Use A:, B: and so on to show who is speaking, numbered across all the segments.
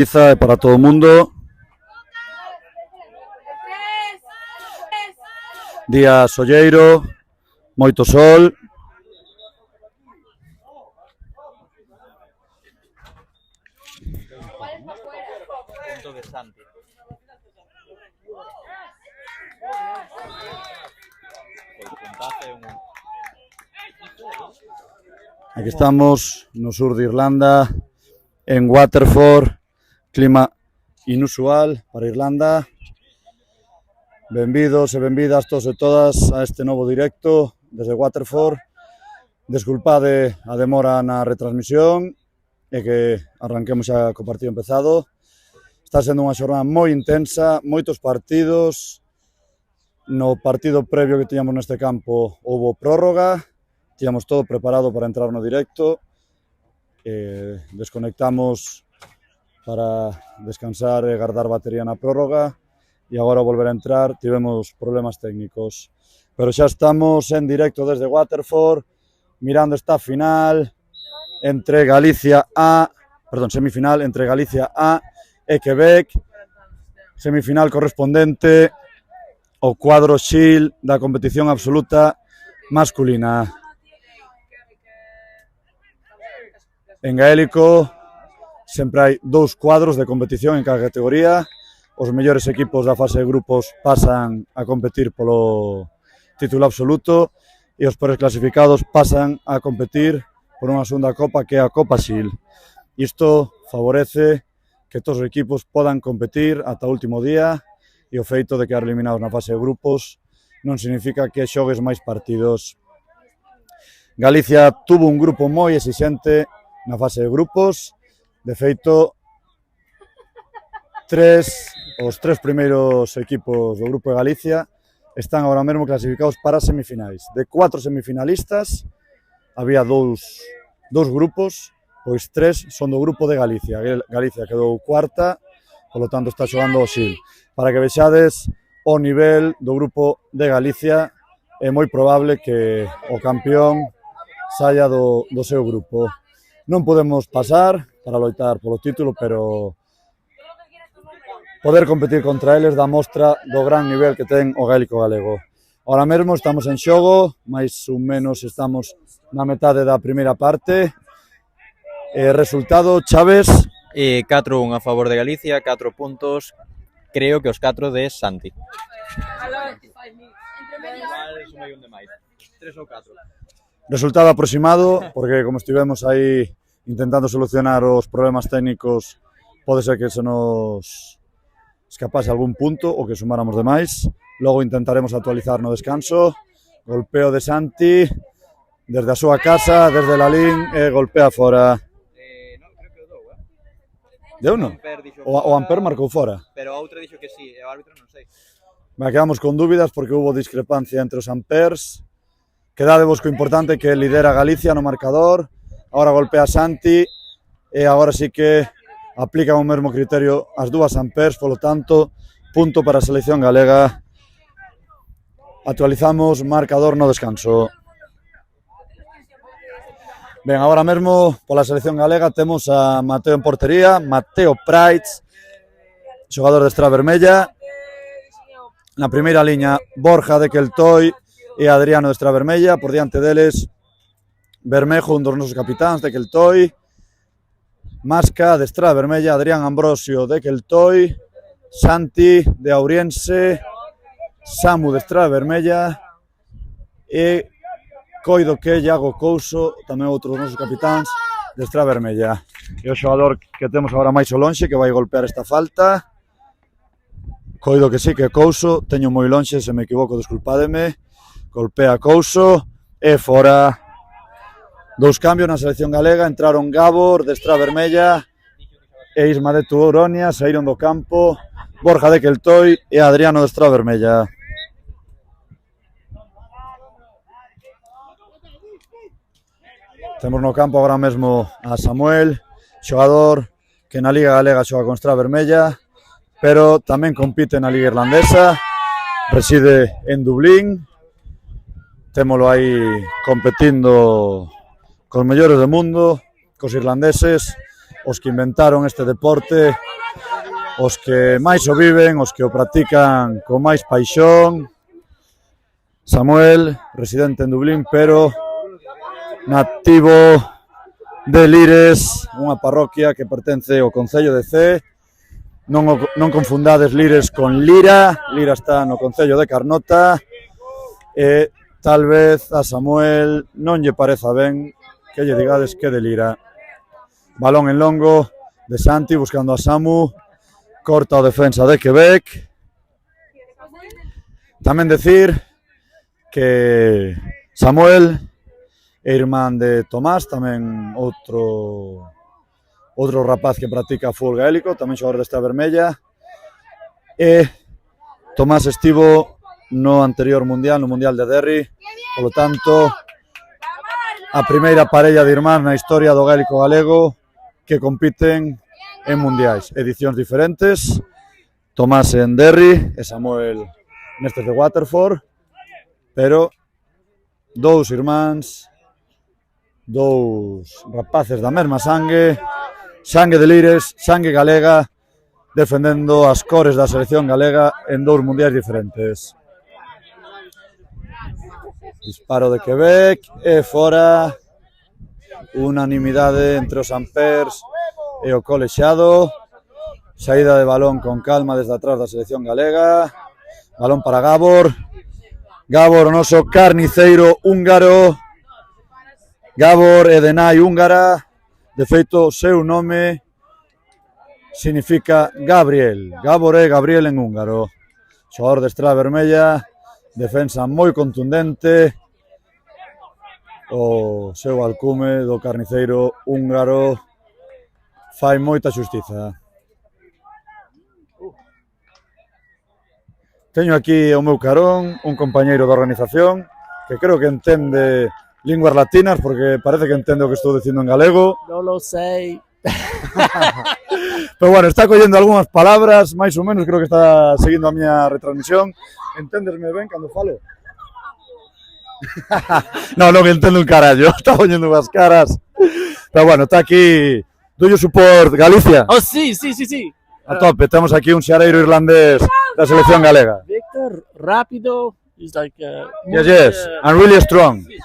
A: E para todo o mundo. Día solleiro, moito sol. Aquí estamos no sur de Irlanda, en Waterford, clima inusual para Irlanda. Benvidos e benvidas todos e todas a este novo directo desde Waterford. Desculpade a demora na retransmisión e que arranquemos xa co partido empezado. Está sendo unha xornada moi intensa, moitos partidos. No partido previo que tiñamos neste campo houbo prórroga, tiñamos todo preparado para entrar no directo. Desconectamos para descansar e guardar batería na prórroga e agora volver a entrar, tivemos problemas técnicos. Pero xa estamos en directo desde Waterford, mirando esta final entre semifinal entre Galicia A e Quebec, semifinal correspondente ao cuadro Shield da competición absoluta masculina. En gaélico sempre hai dous cuadros de competición en cada categoría. Os mellores equipos da fase de grupos pasan a competir polo título absoluto e os peores clasificados pasan a competir por unha segunda copa que é a Copa Shield. Isto favorece que todos os equipos podan competir ata o último día e o feito de quedar eliminados na fase de grupos non significa que xogues máis partidos. Galicia tuvo un grupo moi exixente na fase de grupos. De feito, os tres primeiros equipos do grupo de Galicia están agora mesmo clasificados para semifinais. De 4 semifinalistas, había dous grupos, pois 3 son do grupo de Galicia. Galicia quedou cuarta, polo tanto está xogando o Shield. Para que vexades o nivel do grupo de Galicia, é moi probable que o campeón saia do seu grupo. Non podemos pasar para loitar polo título, pero poder competir contra eles dá mostra do gran nivel que ten o gaélico galego. Ahora mesmo estamos en xogo, máis ou menos estamos na metade da primeira parte. Resultado, Chaves?
B: 4-1 a favor de Galicia, 4 puntos, creo que os 4 de Santi.
A: Resultado aproximado, porque como estivemos aí intentando solucionar os problemas técnicos, pode ser que se nos escapase algún punto ou que sumáramos de máis. Logo intentaremos actualizar no descanso. Golpeo de Santi desde a súa casa, desde Lalín, e golpea fora.
B: Non, creo que o dou,
A: Deu non? O Amper marcou fora.
B: Pero a outra dixo que sí, e o árbitro non sei.
A: Quedamos con dúbidas porque hubo discrepancia entre os Ampers. Quedadevos co importante que lidera Galicia no marcador. Agora golpea Santi e agora sí que aplican o mesmo criterio as dúas Ampers, polo tanto, punto para a selección galega. Actualizamos marcador no descanso. Ben, agora mesmo pola selección galega temos a Mateo en portería, Mateo Price, xogador de Estrela Vermella. Na primeira liña, Borja de Keltoy e Adriano de Estrela Vermella, por diante deles Bermejo, un dos nosos capitáns de Keltoy, Masca de Estrela Vermella, Adrián Ambrosio de Keltoy, Santi de Auriense, Samu de Estrela Vermella e coido que Iago Couso, tamén outro dos nosos capitáns de Estrela Vermella. E o xogador que temos agora máis ao lonxe que vai golpear esta falta. Coido que sí, que Couso, teño moi lonxe, se me equivoco, desculpádeme. Golpea Couso e fora. Dous cambios na selección galega, entraron Gabor de Estrela Vermella e Isma de Tuoronia, saíron do campo Borja de Keltoy e Adriano de Estrela Vermella. Temos no campo agora mesmo a Samuel, xogador que na Liga Galega xoga con Estrela Vermella, pero tamén compite na Liga Irlandesa, reside en Dublín. Témolo aí competindo cos mellores do mundo, cos irlandeses, os que inventaron este deporte, os que máis o viven, os que o practican con máis paixón. Samuel, residente en Dublín, pero nativo de Lires, unha parroquia que pertence ao concello de Cee. Non confundades Lires con Lira. Lira está no concello de Carnota e tal vez a Samuel non lle pareza ben que lle digades que de Lira. Balón en longo de Santi buscando a Samu, corta o defensa de Quebec. Tamén decir que Samuel é irmán de Tomás, tamén outro rapaz que practica fútbol gaélico, tamén xogador desta Vermella. E Tomás estivo no anterior mundial, no mundial de Derry, polo tanto, a primeira parella de irmáns na historia do gaélico galego que compiten en mundiais, edicións diferentes. Tomás en Derry e Samuel nestes de Waterford, pero dous irmáns, dous rapaces da mesma sangue de Lires, sangue galega, defendendo as cores da selección galega en dous mundiais diferentes. Disparo de Quebec e fora, unanimidade entre os Ampers e o colexado. Saída de balón con calma desde atrás da selección galega. Balón para Gabor. Gabor, o noso carniceiro húngaro. Gabor é de nai húngara. De feito, o seu nome significa Gabriel. Gabor é Gabriel en húngaro. Xogador de Estrela Vermella, defensa moi contundente. O seu alcume do carniceiro húngaro fai moita xustiza. Teño aquí ao meu carón un compañeiro da organización que creo que entende linguas latinas, porque parece que entende o que estou dicindo en galego.
C: Non lo sei.
A: Pero bueno, está collendo algunhas palabras, máis ou menos, creo que está seguindo a miña retransmisión. Enténdesme ben cando falo? Non entendo un carallo, está poñendo unhas caras. Pero bueno, está aquí. Do you support Galicia?
C: Oh, sí.
A: A tope, temos aquí un xareiro irlandés da selección galega.
C: Víctor, rápido. He's like,
A: Yes, and really strong.
C: Sí.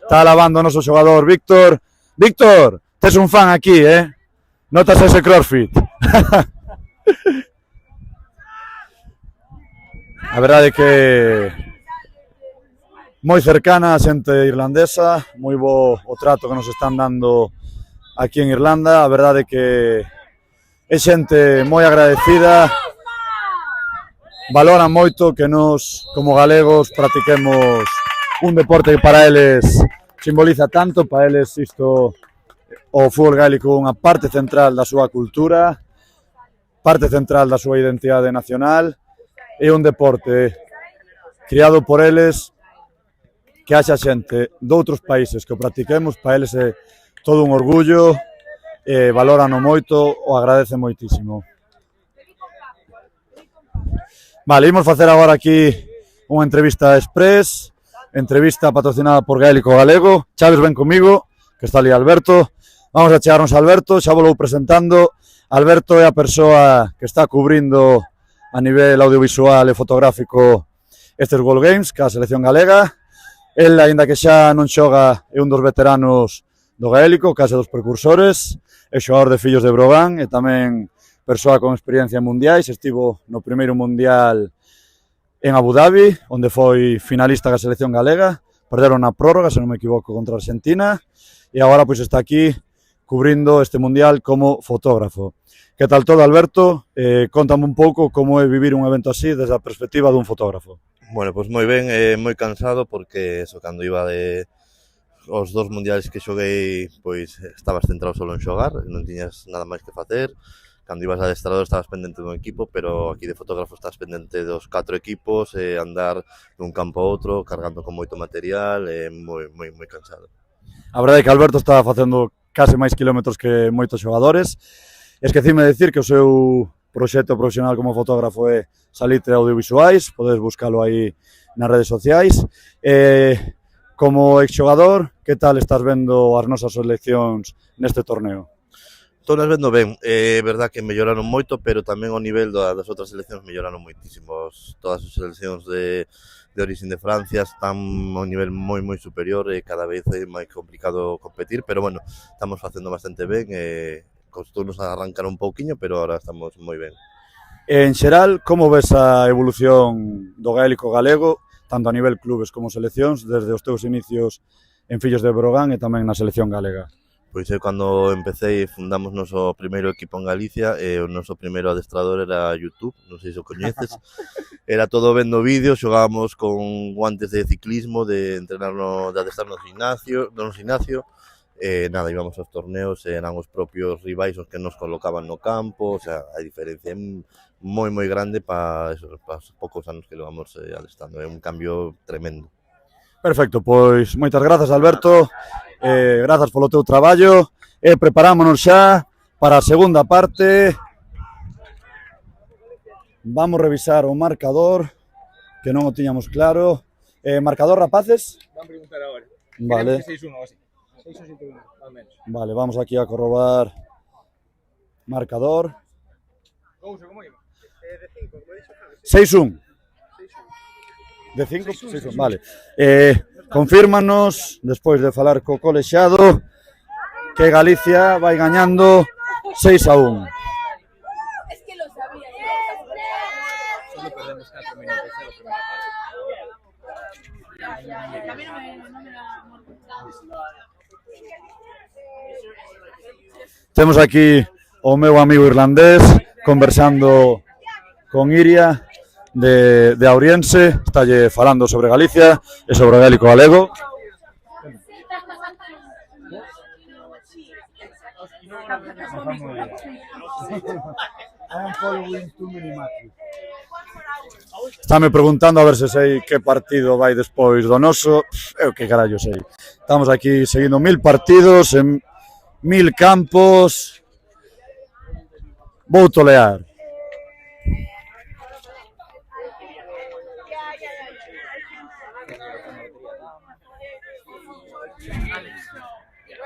A: Está alabando o noso xogador Víctor. Víctor, tes un fan aquí, Notas ese crossfit. A verdade é que moi cercana a xente irlandesa, moi bo o trato que nos están dando aquí en Irlanda. A verdade é que é xente moi agradecida, valoran moito que nos, como galegos, practiquemos un deporte que para eles simboliza tanto. Para eles isto, o fútbol gaélico, unha parte central da súa cultura, parte central da súa identidade nacional. É un deporte criado por eles, que haxa xente de outros países que o practiquemos, para eles é todo un orgullo. Valórano moito, o agradece moitísimo. Vale, imos facer agora aquí unha entrevista express, entrevista patrocinada por Gaélico Galego. Chaves, ven comigo, que está ali Alberto. Vamos a chegarnos a Alberto, xa vou presentando. Alberto é a persoa que está cubrindo a nivel audiovisual e fotográfico estes World Games, que a selección galega. El, aínda que xa non xoga, é un dos veteranos do gaélico, case dos precursores. É xogador de Fillos de Brogan e tamén persoa con experiencia en mundiais. Estivo no primeiro mundial en Abu Dhabi, onde foi finalista da selección galega. Perderon na prórroga, se non me equivoco, contra Argentina. E agora pois está aquí cubrindo este mundial como fotógrafo. Que tal todo, Alberto? Contame un pouco como é vivir un evento así desde a perspectiva dun fotógrafo.
D: Bueno, pois moi ben, moi cansado porque eso, cando iba de os dos mundiales que xoguei, pois estabas centrado solo en xogar, non tiñas nada máis que facer. Cando ibas a adestrador estabas pendente dun equipo, pero aquí de fotógrafo estás pendente dos 4 equipos, andar dun campo a outro, cargando con moito material, moi cansado.
A: A verdade é que Alberto estaba facendo case máis kilómetros que moitos xogadores. Esquecime de decir que o seu proxecto profesional como fotógrafo é Salitre Audiovisuais, podes buscalo aí nas redes sociais. Como exxogador, que tal estás vendo as nosas seleccións neste torneo?
D: Todas vendo ben, é verdad que melloraron moito, pero tamén ao nivel das outras seleccións melloraron moitísimo. Todas as seleccións de origen de Francia están a un nivel moi superior e cada vez é máis complicado competir, pero bueno, estamos facendo bastante ben e costounos arrancar un pouquiño, pero ahora estamos moi ben.
A: En xeral, como ves a evolución do gaélico galego, tanto a nivel clubes como seleccións, desde os teus inicios en Fillos de Brogan e tamén na selección galega?
D: Pois eu cando empecé fundamos noso primeiro equipo en Galicia e o noso primeiro adestrador era YouTube, non sei se o coñeces. Era todo vendo vídeos, xogábamos con guantes de ciclismo, de entrenar de adestrar no gimnasio, nada, íbamos aos torneos e eran os propios rivais os que nos colocaban no campo, o sea, a diferencia é moi grande para os poucos anos que levamos adestrando, é un cambio tremendo.
A: Perfecto, pois moitas grazas, Alberto. Grazas polo teu traballo e preparámonos xa para a segunda parte. Vamos revisar o marcador, que non o tiñamos claro. Marcador, rapaces?
E: Van preguntar agora.
A: Vale.
E: 6-1 ou así. 6-1, ao menos.
A: Vale, vamos aquí a corrobar marcador.
E: Como iba? De 5, como he dicho.
A: 6-1. De 5? 6-1, vale. Confírmanos, despois de falar co colexiado, que Galicia vai gañando 6-1.
F: Es que lo sabía.
B: Solo perdemos 4 minutos en la primera parte.
F: También no me la
A: Temos aquí o meu amigo irlandés conversando con Iria de Auriense, estalle falando sobre Galicia e sobre o gaélico galego. Estame preguntando a ver se sei que partido vai despois do noso. Eu que carallo sei. Estamos aquí seguindo 1000 partidos en 1000 campos. Vou tolear.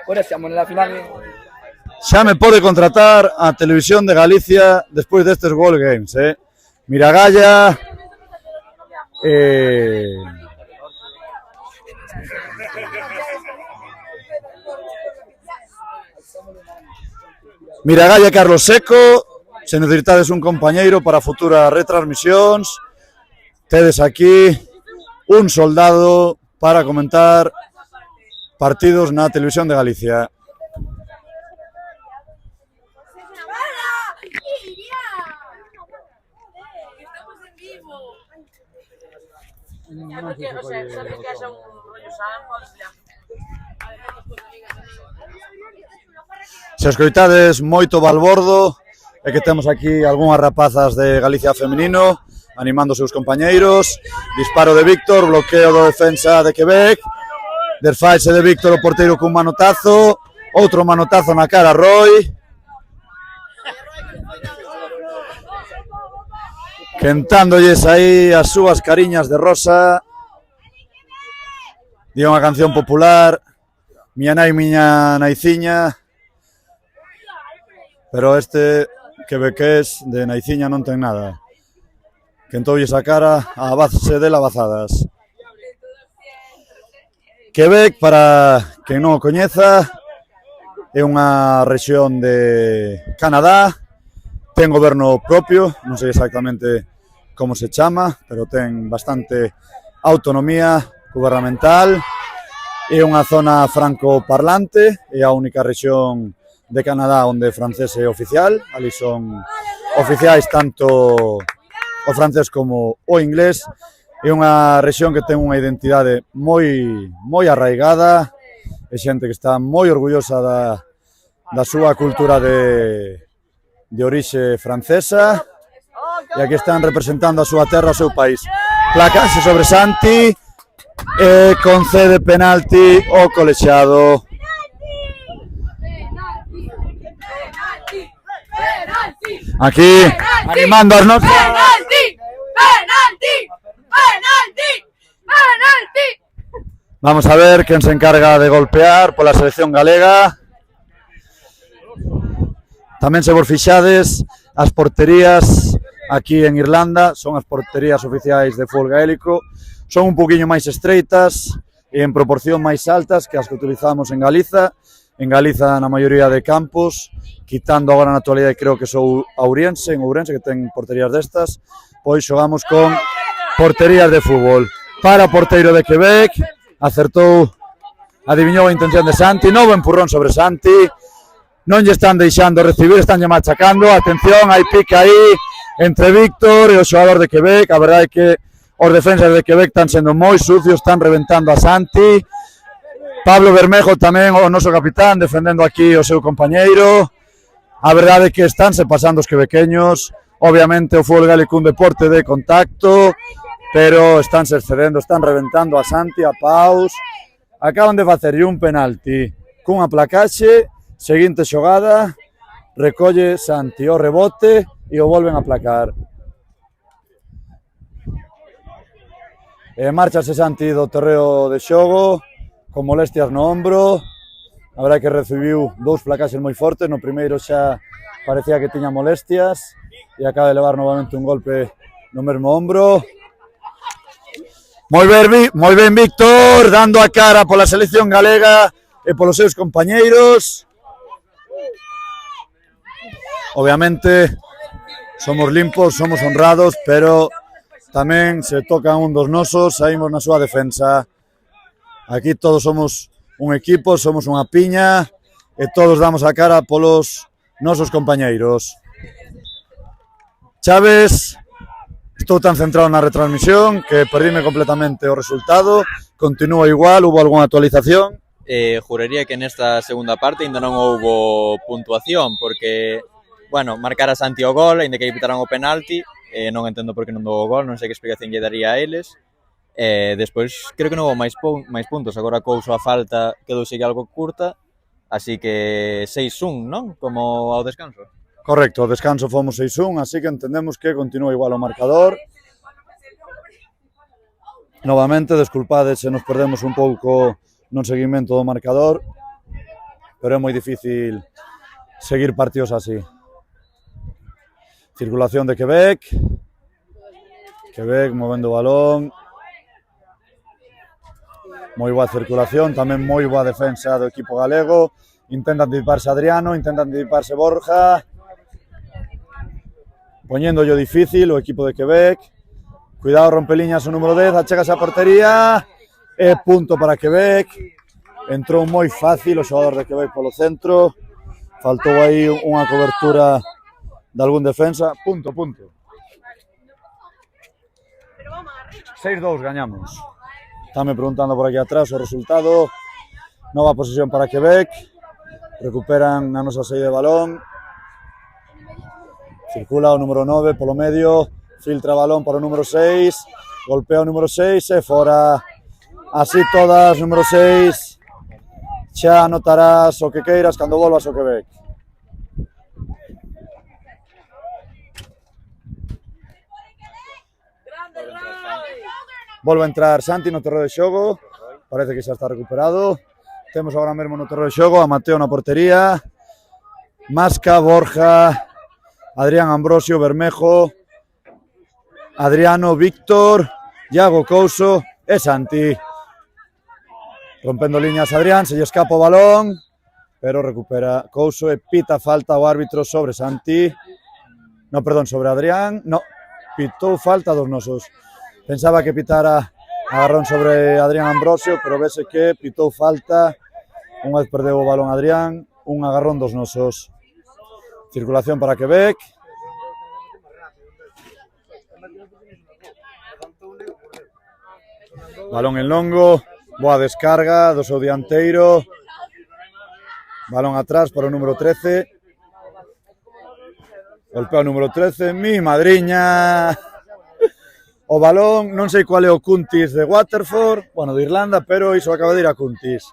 C: Ora siamo nella finale.
A: Xa me pode contratar a Televisión de Galicia despois destes World Games, Miragalla, Miragalla e Carlos Seco. Se necesitades un compañeiro para futuras retransmisións, tedes aquí un soldado para comentar partidos na Televisión de Galicia.
F: Estamos en vivo. Porque, o sea, sabes que haya un rollo San,
A: Se escoitades moito balbordo, é que temos aquí algunhas rapazas de Galicia femenino animando os seus compañeiros. Disparo de Víctor, bloqueo do defensa de Quebec. Desfalse de Víctor, o porteiro cun manotazo. Outro manotazo na cara a Roy. Quentándoles aí as súas cariñas de rosa. Di unha canción popular, Miña nai, miña naiciña. Pero este quebequés de naiciña non ten nada. Quentoulle a cara a base de lavazadas. Quebec, para quen non o coñeza, é unha rexión de Canadá. Ten goberno propio, non sei exactamente como se chama, pero ten bastante autonomía gubernamental. É unha zona francoparlante, é a única rexión de Canadá onde o francés é oficial. Ali son oficiais tanto o francés como o inglés. É unha rexión que ten unha identidade moi arraigada, é xente que está moi orgullosa da súa cultura de orixe francesa, e aquí están representando a súa terra, o seu país. Placase sobre Santi e concede penalti o colexiado. Aquí animando as nosas. Vamos a ver quen se encarga de golpear pola selección galega. Tamén se vos fixades, as porterías aquí en Irlanda son as porterías oficiais de fútbol gaélico, son un poquinho máis estreitas e en proporción máis altas que as que utilizamos en Galiza. En Galiza, na maioría de campos, quitando agora na actualidade, creo que sou Ourense, en Ourense, que ten porterías destas, pois xogamos con porterías de fútbol. Para o porteiro de Quebec, acertou, adiviñou a intención de Santi, novo empurrón sobre Santi, non lle están deixando recibir, están lle machacando, atención, hai pica aí entre Víctor e o xogador de Quebec, a verdade é que os defensas de Quebec están sendo moi sucios, están reventando a Santi, Pablo Bermejo tamén, o noso capitán, defendendo aquí o seu compañeiro, a verdade é que estánse pasando os quebequeños, obviamente o fútbol gaélico un deporte de contacto, pero estánse excedendo, están reventando a Santi, a Paus, acaban de facerlle un penalti cunha placaxe, seguinte xogada, recolle Santi o rebote e o volven a placar. Márchase Santi do terreo de xogo, con molestias no ombro, a verdade que recibiu 2 placaxes moi fortes, no primeiro xa parecía que tiña molestias e acaba de levar novamente un golpe no mesmo ombro. Moi ben Víctor, dando a cara pola selección galega e polos seus compañeiros. Obviamente, somos limpos, somos honrados, pero tamén se toca un dos nosos, saímos na súa defensa. Aquí todos somos un equipo, somos unha piña e todos damos a cara polos nosos compañeiros. Chaves, estou tan centrado na retransmisión que perdíme completamente o resultado. Continúa igual, hubo algunha actualización?
B: Juraría que nesta segunda parte ainda non houbo puntuación, porque, bueno, marcara Santi o gol, ainda que lle pitaran o penalti, non entendo por que non dou o gol, non sei que explicación lle daría a eles. Despois creo que non houve máis puntos, agora couso a falta quedouse algo curta, así que 6-1, non? Como ao descanso.
A: Correcto, ao descanso fomos 6-1, así que entendemos que continúa igual o marcador. Novamente, desculpade se nos perdemos un pouco no seguimento do marcador, pero é moi difícil seguir partidos así. Circulación de Quebec. Quebec movendo o balón. Moi boa circulación, tamén moi boa defensa do equipo galego. Intenta anticiparse Adriano, intenta anticiparse Borja. Poñéndollo difícil o equipo de Quebec. Cuidado, rompeliñas o número 10, achégase a portería. E punto para Quebec. Entrou moi fácil o xogador de Quebec polo centro. Faltou aí unha cobertura de algún defensa. Punto. 6-2 gañamos. Estame preguntando por aquí atrás o resultado. Nova posesión para Quebec. Recuperan na nosa saída de balón. Circula o número 9 polo medio. Filtra balón para o número 6. Golpea o número 6 e fora. Así todas, número 6. Xa anotarás o que queiras cando volvas ao Quebec. Volve a entrar Santi no terreo de xogo. Parece que xa está recuperado. Temos agora mesmo no terreo de xogo a Mateo na portería. Masca, Borja, Adrián Ambrosio, Bermejo, Adriano, Víctor, Iago Couso e Santi. Rompendo liñas Adrián, se lle escapa o balón, pero recupera Couso e pita falta o árbitro sobre Santi. No, perdón, sobre Adrián. No, pitou falta dos nosos. Pensaba que pitara agarrón sobre Adrián Ambrosio, pero vese que pitou falta. Unha vez perdeu o balón Adrián, un agarrón dos nosos. Circulación para Quebec. Balón en longo, boa descarga do seu dianteiro. Balón atrás para o número 13. Golpea o número 13, mi madriña. O balón, non sei qual é o Cuntis de Waterford, bueno, de Irlanda, pero iso acaba de ir a Cuntis.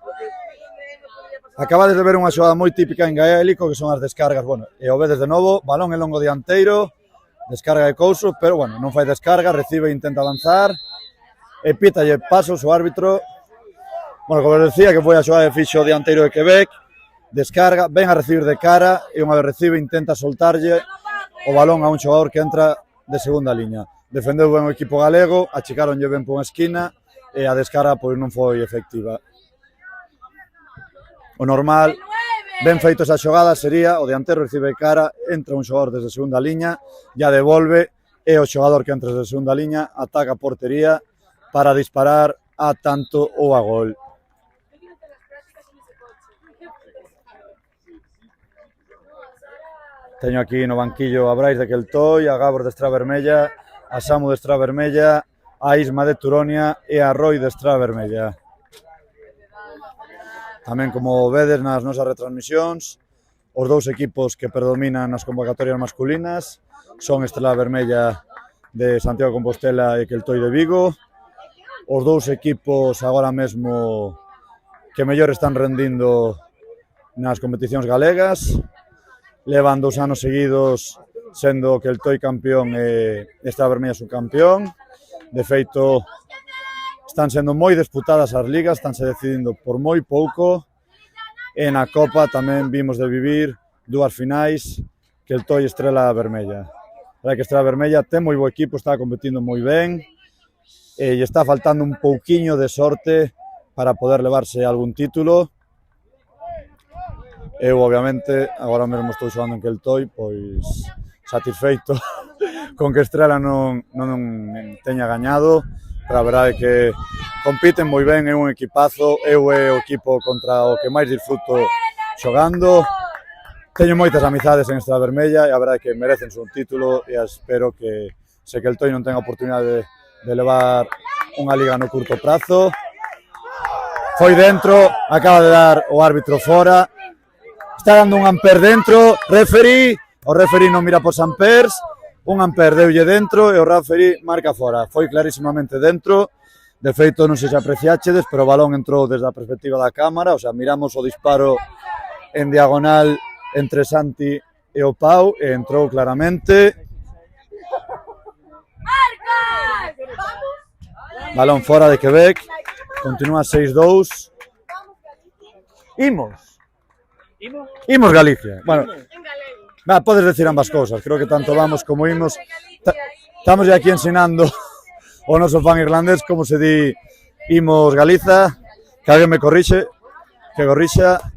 A: Acabades de ver unha xogada moi típica en gaélico, que son as descargas, bueno, e o vedes de novo, balón en longo dianteiro, descarga de Couso, pero, bueno, non fai descarga, recibe e intenta lanzar, e pítalle pasos o árbitro. Bueno, como decía, que foi a xogada de fixo o dianteiro de Quebec, descarga, ven a recibir de cara e unha vez recibe intenta soltarlle o balón a un xogador que entra de segunda liña. Defendeu ben o equipo galego, achicaronlle ben por unha esquina e a descarga pois non foi efectiva. O normal, ben feito esa xogada, sería o diantero recibe cara, entra un xogador desde segunda liña, ya devolve e o xogador que entra desde segunda liña ataca a portería para disparar a tanto ou a gol. Teño aquí no banquillo a Brais de Queltoi, a Gabor de Estrada Vermella, a Samu de Estrada Vermella, a Isma de Turonia e a Roy de Estrada Vermella. Tamén, como vedes nas nosas retransmisións, os dous equipos que predominan nas convocatorias masculinas son Estrela Vermella de Santiago de Compostela e Queltoi de Vigo. Os dous equipos agora mesmo que mellor están rendindo nas competicións galegas. Levan 2 anos seguidos sendo Queltoi campeón e Estrela Vermella subcampeón. De feito, están sendo moi disputadas as ligas, estánse decidindo por moi pouco. E na Copa tamén vimos de vivir 2 finais, Queltoi e Estrela Vermella. A que Estrela Vermella ten moi bo equipo, está competindo moi ben e lle está faltando un pouquiño de sorte para poder levarse algún título. Eu, obviamente, agora mesmo estou xogando en Queltoi, pois satisfeito con que Estrela non teña gañado, pero a verdade é que compiten moi ben, é un equipazo, eu é o equipo contra o que máis disfruto xogando. Teño moitas amizades en Estrela Vermella e a verdade é que merecen un título e espero que se Queltoi non tenga oportunidade de levar unha liga no curto prazo. Foi dentro, acaba de dar o árbitro fora. Está dando un ampere dentro, referí, o referí non mira por Sampers, un ampere deulle dentro e o referí marca fora. Foi clarísimamente dentro, de feito non sei se apreciáchedes, pero o balón entrou desde a perspectiva da cámara, o sea, miramos o disparo en diagonal entre Santi e o Pau e entrou claramente. Balón fora de Quebec, continúa 6-2. Imos Galicia. Bueno, podes decir ambas cousas, creo que tanto vamos como imos. Estamos aquí ensinando o noso fan irlandés como se di imos Galiza, que alguén me corrixe, que corrixa.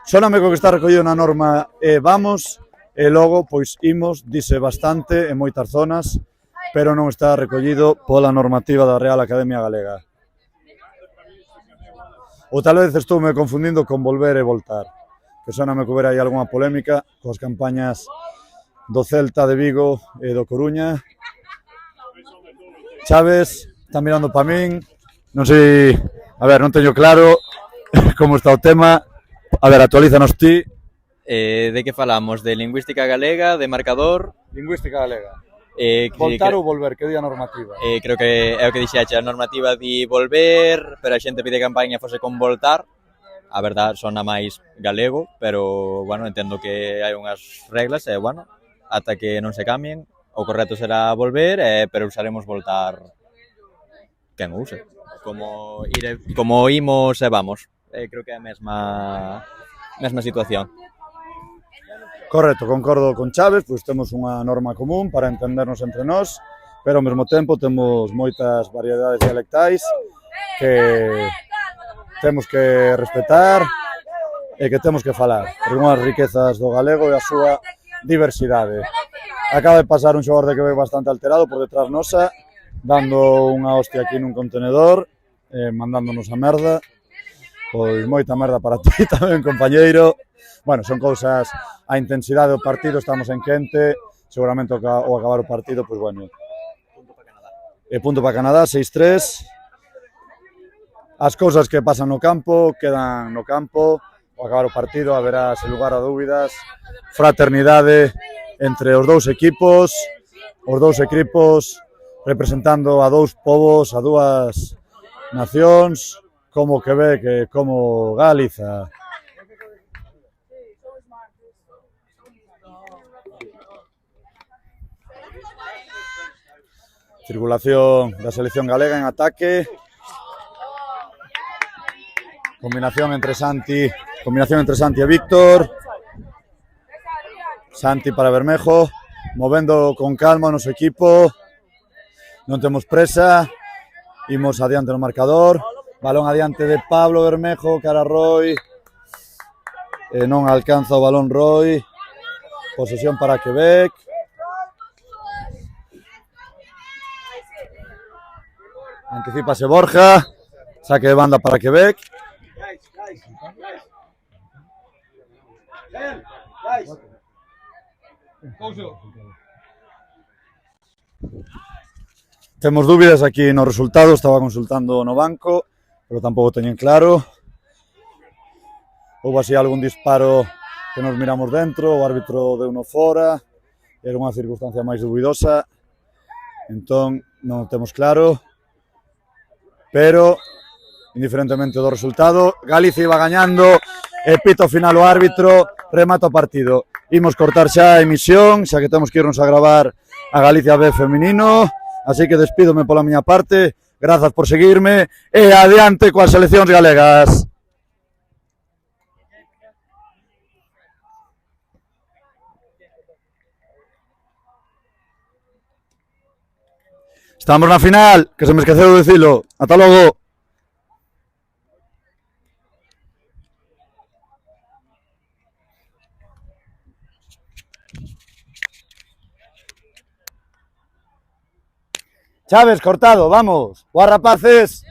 A: Sóname co que está recollido na norma vamos, e logo, pois imos, dice bastante en moitas zonas, pero non está recollido pola normativa da Real Academia Galega. Ou tal vez estoume confundindo con volver e voltar. Que soname que houbera aí algunha polémica coas campañas do Celta de Vigo e do Coruña. Chaves, está mirando para min, non sei, a ver, non teño claro como está o tema. A ver, actualízanos ti.
B: De que falamos? De lingüística galega, de marcador?
A: Lingüística galega.
B: Voltar
A: ou volver, que di a normativa?
B: Creo que é o que dixeche, a normativa di volver, pero a xente pide que a campaña fose con voltar. A verdade, sona máis galego, pero, bueno, entendo que hai unhas reglas e, bueno, ata que non se cambien, o correcto será volver, pero usaremos voltar quen o use. Como imos e vamos. Creo que é a mesma situación.
A: Correcto, concordo con Chaves, pois temos unha norma común para entendernos entre nós, pero ao mesmo tempo temos moitas variedades dialectais que temos que respetar e que temos que falar, porque unhas riquezas do galego e a súa diversidade. Acaba de pasar un xogador de Quebec bastante alterado por detrás nosa, dando unha hostia aquí nun contenedor, mandándonos a merda. Pois moita merda para ti tamén, compañeiro. Bueno, son cousas, a intensidade do partido, estamos en quente, seguramente ao acabar o partido, pois bueno. Punto para Canadá, 6-3. As cousas que pasan no campo, quedan no campo, ao acabar o partido, haberá, sen lugar a dúbidas, fraternidade entre os dous equipos representando a dous povos, a dúas nacións, como Quebec e como Galiza. Circulación da selección galega en ataque. Combinación entre Santi e Víctor. Santi para Bermejo, movendo con calma o noso equipo. Non temos presa. Imos adiante no marcador. Balón adiante de Pablo Bermejo, cara a Roy. Non alcanza o balón Roy. Posesión para Quebec. Anticípase Borja. Saque de banda para Quebec. Temos dúbidas aquí no resultado, estaba consultando no banco, pero tampouco teñen claro. Houve así algún disparo que nos miramos dentro, o árbitro deu no fora, era unha circunstancia máis dubidosa, entón non temos claro, pero indiferentemente do resultado, Galicia iba gañando, e pito final o árbitro, remata o partido. Imos cortar xa a emisión, xa que temos que irnos a gravar a Galicia B feminino, así que despídome pola miña parte, grazas por seguirme, e adiante coas seleccións galegas. Estamos na final, que se me esqueceu de dicilo. Ata logo. Chaves, cortado, vamos. Boas rapaces.